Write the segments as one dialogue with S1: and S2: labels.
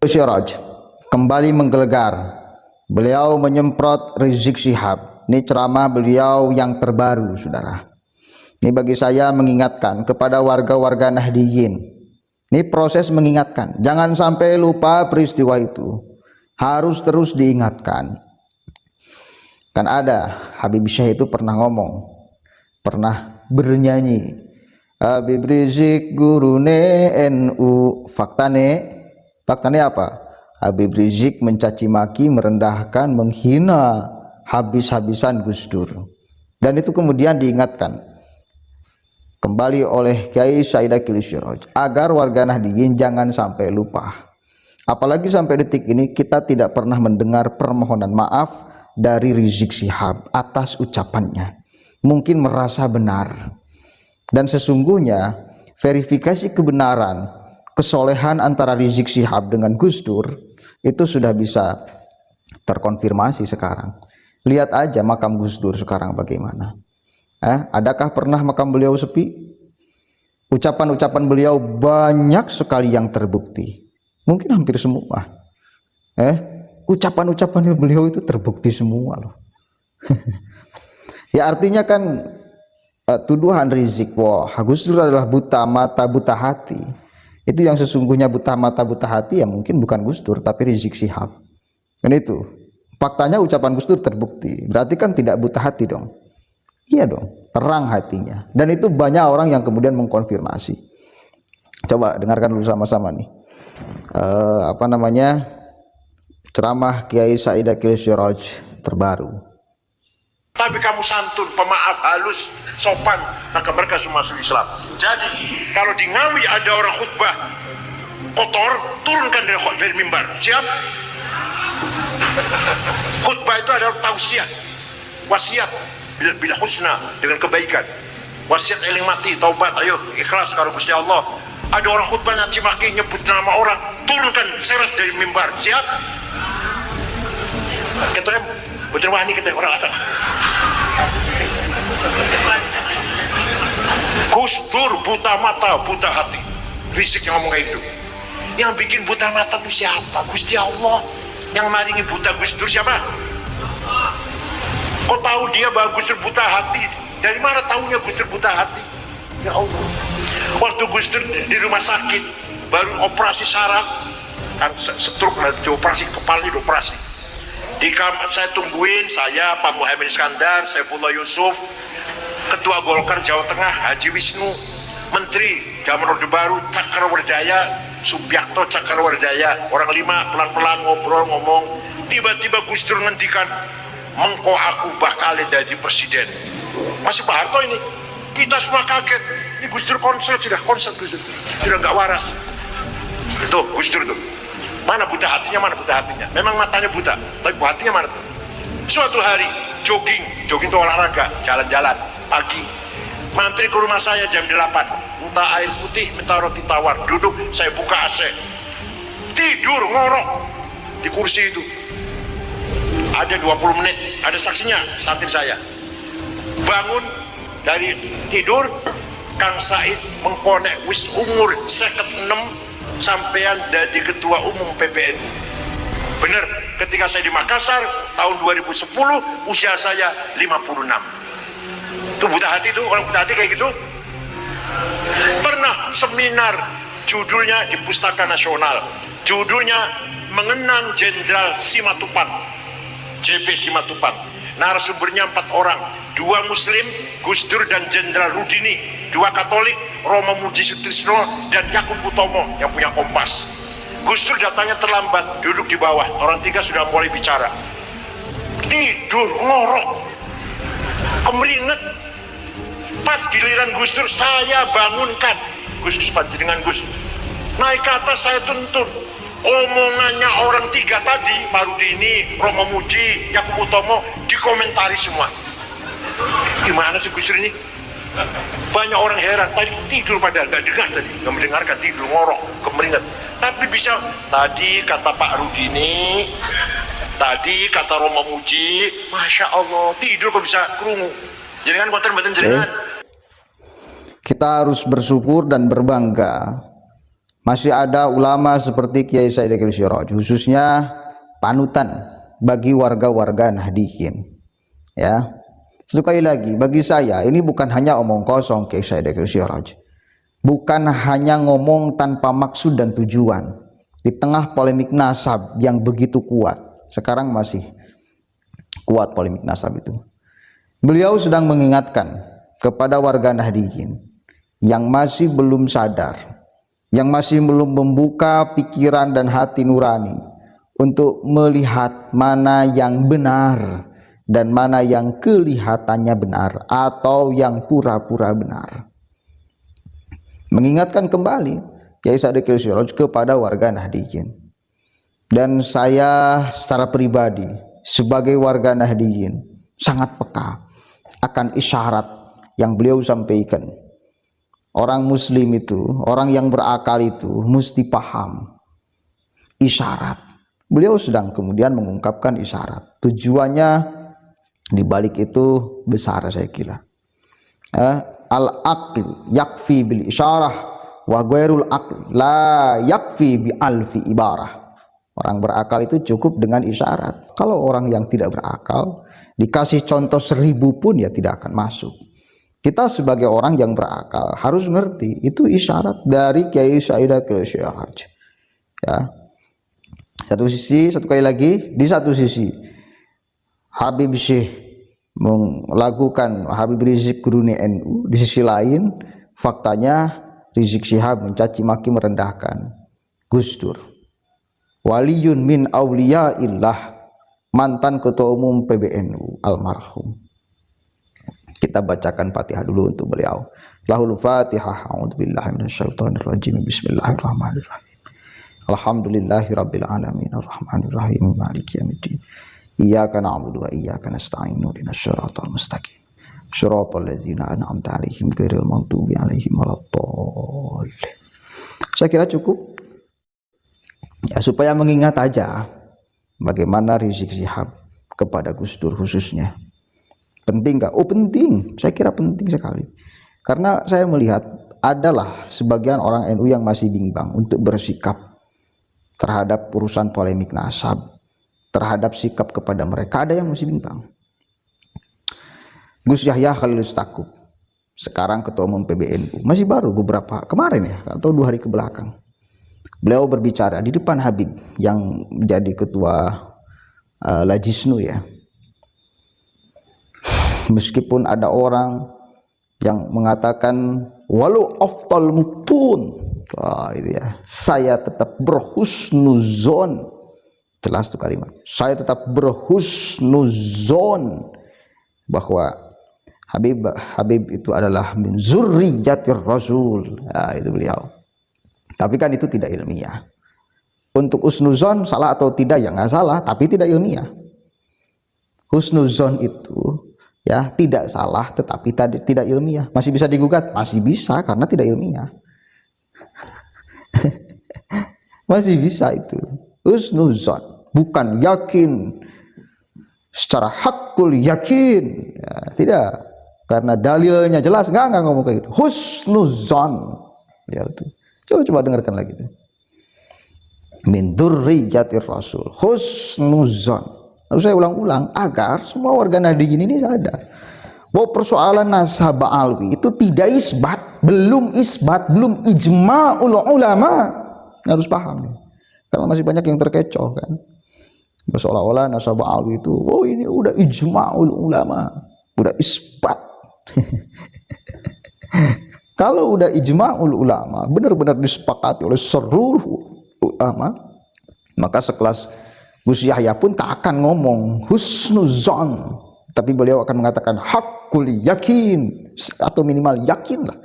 S1: Syiraj kembali menggelegar. Beliau menyemprot Rizik Syihab. Ini ceramah beliau yang terbaru, saudara. Ini bagi saya mengingatkan kepada warga-warga Nahdiyin. Ini proses mengingatkan. Jangan sampai lupa peristiwa itu. Harus terus diingatkan. Kan ada Habib Syekh itu pernah ngomong, pernah bernyanyi, Habib Rizik gurune NU. Faktane apa? Habib Rizik mencaci maki, merendahkan, menghina habis-habisan Gus Dur. Dan itu kemudian diingatkan kembali oleh Kiai Said Akil Siraj agar warga Nahdiyin jangan sampai lupa. Apalagi sampai detik ini kita tidak pernah mendengar permohonan maaf dari Rizik Syihab atas ucapannya. Mungkin merasa benar. Dan sesungguhnya verifikasi kebenaran kesolehan antara Rizik Syihab dengan Gus Dur itu sudah bisa terkonfirmasi sekarang. Lihat aja makam Gus Dur sekarang bagaimana. Adakah pernah makam beliau sepi? Ucapan-ucapan beliau banyak sekali yang terbukti. Mungkin hampir semua. Ucapan-ucapan beliau itu terbukti semua loh. Ya artinya kan tuduhan Rizik, wah Gus Dur adalah buta mata buta hati. Itu yang sesungguhnya buta mata buta hati ya mungkin bukan Gus Dur tapi Rizik Syihab. Dan itu faktanya ucapan Gus Dur terbukti. Berarti kan tidak buta hati dong. Iya dong, terang hatinya. Dan itu banyak orang yang kemudian mengkonfirmasi. Coba dengarkan dulu sama-sama nih. Ceramah Kiai Said Akil Siraj terbaru.
S2: Tapi kamu santun, pemaaf, halus, sopan, maka mereka semua masuk Islam. Jadi kalau di Ngawi ada orang khutbah kotor, turunkan dari mimbar. Siap? Khutbah itu adalah tausiah, wasiat bila husna, dengan kebaikan. Wasiat eling mati, taubat, ayo ikhlas kalau Gusti Allah. Ada orang khutbah nyaci maki, nyebut nama orang, turunkan seret dari mimbar. Siap? Kita bocor wani kita orang atas. Gus Dur buta mata, buta hati. Rizik yang ngomong kayak gitu. Yang bikin buta mata itu siapa? Gusti Allah. Yang maringi buta Gus Dur siapa? Kok tahu dia bahwa Gus Dur buta hati? Dari mana tahunya Gus Dur buta hati? Ya Allah. Waktu Gus Dur di rumah sakit baru operasi saraf, kan stroke nanti dioperasi, kepala dioperasi. Di kamar saya tungguin, saya Pak Muhammad Iskandar, Saifullah Yusuf, Ketua Golkar Jawa Tengah Haji Wisnu, Menteri Zaman Orde Baru Cakrawardaya Subiakto Cakrawardaya, orang lima pelan-pelan ngobrol ngomong. Tiba-tiba Gus Dur ngendikan, mengko aku bakal jadi presiden. Masih Pak Harto ini, kita semua kaget. Ini Gus Dur konser Gus Dur sudah nggak waras. Itu Gus Dur tuh. Mana buta hatinya, mana buta hatinya. Memang matanya buta, tapi buta hatinya mana tuh? Suatu hari jogging itu olahraga, jalan-jalan pagi. Mampir ke rumah saya jam 8, minta air putih, minta roti tawar. Duduk, saya buka AC. Tidur ngorok di kursi itu. Ada 20 menit, ada saksinya, santri saya. Bangun dari tidur, Kang Said mengkonek wis umur 56 sampean jadi ketua umum PBNU. Bener, ketika saya di Makassar tahun 2010 usia saya 56. Itu buta hati tuh, orang buta hati kayak gitu. Pernah seminar judulnya di Pustaka Nasional, judulnya Mengenang Jenderal Simatupang, JP Simatupang. Narasumbernya 4 orang, 2 Muslim, Gus Dur dan Jenderal Rudini, 2 Katolik, Romo Muji Sutrisno dan Yakub Utomo yang punya Kompas. Gus Dur datangnya terlambat, duduk di bawah, orang 3 sudah mulai bicara. Tidur ngorok, kemeringet. Pas giliran Gus Dur saya bangunkan, Gus panjenengan Gus, naik ke atas saya tuntun. Omongannya orang 3 tadi, Marudini, Romo Muji, Yakub Utomo, dikomentari semua. Gimana sih Gus Dur ini? Banyak orang heran, tadi tidur padahal nggak dengar, tadi nggak mendengarkan, tidur ngorok, kemeringet. Tapi bisa, tadi kata Pak Rudini, tadi kata Romo Muji, Masya Allah, tidur kok bisa kerungu. Jenengan konten jenengan.
S1: Kita harus bersyukur dan berbangga Masih ada ulama seperti Kiai Said Akil Siraj, khususnya panutan bagi warga-warga Nahdiyin. Ya, sekali lagi bagi saya ini bukan hanya omong kosong Kiai Said Akil Siraj, bukan hanya ngomong tanpa maksud dan tujuan di tengah polemik nasab yang begitu kuat. Sekarang masih kuat polemik nasab itu. Beliau sedang mengingatkan kepada warga Nahdiyin yang masih belum sadar, yang masih belum membuka pikiran dan hati nurani untuk melihat mana yang benar dan mana yang kelihatannya benar atau yang pura-pura benar. Mengingatkan kembali Kiai Said Akil Siraj kepada warga Nahdiyin. Dan saya secara pribadi sebagai warga Nahdiyin sangat peka akan isyarat yang beliau sampaikan. Orang muslim itu, orang yang berakal itu mesti paham isyarat. Beliau sedang kemudian mengungkapkan isyarat. Tujuannya dibalik itu besar saya kira. Al-aql yakfi bil isyarah wa ghairul aql la yakfi bi alfi ibarah. Orang berakal itu cukup dengan isyarat. Kalau orang yang tidak berakal dikasih contoh 1000 pun ya tidak akan masuk. Kita sebagai orang yang berakal harus ngerti itu isyarat dari Kiai Said Akil Siraj. Ya. Satu kali lagi, di satu sisi Habib Syekh melakukan Habib Rizik Guruni NU, di sisi lain faktanya Rizik Syihab mencaci maki merendahkan Gus Dur. Waliyun min auliyaillah, mantan ketua umum PBNU almarhum. Kita bacakan Fatihah dulu untuk beliau. Lahul Fatihah. A'udzubillahi minasyaitonir rajim. Bismillahirrahmanirrahim. Alhamdulillahirabbil alamin arrahmanir rahim maliki yaumiddin. Iyyaka na'budu wa iyyaka nasta'in ihdinas siratal mustaqim. Shiratal ladzina an'amta 'alaihim ghairil maghdubi 'alaihim waladdallin. Saya kira cukup. Ya, supaya mengingat aja bagaimana Rizik Syihab kepada Gus Dur khususnya. Penting nggak? Oh penting, saya kira penting sekali. Karena saya melihat adalah sebagian orang NU yang masih bimbang untuk bersikap terhadap urusan polemik nasab, terhadap sikap kepada mereka, ada yang masih bimbang. Gus Yahya Khalil Stakuf, sekarang ketua umum PBNU, masih baru beberapa kemarin ya, atau 2 hari ke belakang. Beliau berbicara di depan Habib yang menjadi ketua Lajisnu ya. Meskipun ada orang yang mengatakan walau afdal mutun, itu ya, saya tetap berhusnuzon. Jelas tuh kalimat. Saya tetap berhusnuzon bahwa Habib itu adalah min zurriyatir Rasul. Nah, itu beliau. Tapi kan itu tidak ilmiah. Untuk husnuzon salah atau tidak ya nggak salah, tapi tidak ilmiah. Husnuzon itu ya tidak salah tetapi tidak ilmiah. Masih bisa digugat? Masih bisa karena tidak ilmiah. Masih bisa itu. Husnuzon, bukan yakin secara hakul yakin. Ya, tidak. Karena dalilnya jelas, enggak ngomong kayak gitu. Husnuzon. Ya itu. Coba dengarkan lagi itu. Min dzurriyyatir Rasul. Husnuzon. Lalu saya ulang-ulang agar semua warga Nahdiyin ini sadar bahwa persoalan nasab alwi itu tidak isbat, belum ijma'ul ulama. Harus paham. Karena masih banyak yang terkecoh kan. Seolah-olah nasab alwi itu, oh ini udah ijma'ul ulama, udah isbat. Kalau udah ijma'ul ulama, benar-benar disepakati oleh seluruh ulama, maka sekelas Gus Yahya pun tak akan ngomong husnuzon, tapi beliau akan mengatakan hakul yakin, atau minimal yakinlah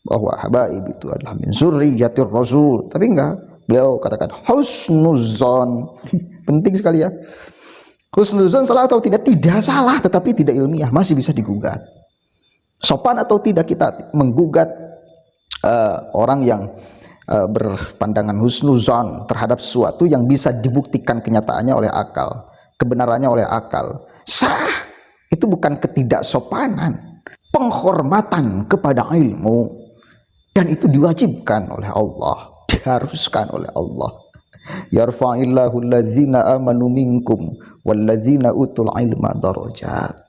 S1: bahwa habaib itu adalah min zurriyatir Rasul. Tapi enggak, beliau katakan husnuzon. Penting sekali ya. Husnuzon salah atau tidak? Tidak salah, tetapi tidak ilmiah, masih bisa digugat. Sopan atau tidak kita menggugat orang yang berpandangan husnuzon terhadap sesuatu yang bisa dibuktikan kenyataannya oleh akal, kebenarannya oleh akal. Sah. Itu bukan ketidaksopanan, penghormatan kepada ilmu, dan itu diwajibkan oleh Allah. diharuskan oleh Allah. Yarfa'illahu allazina amanu minkum wallazina utul ilma darajat.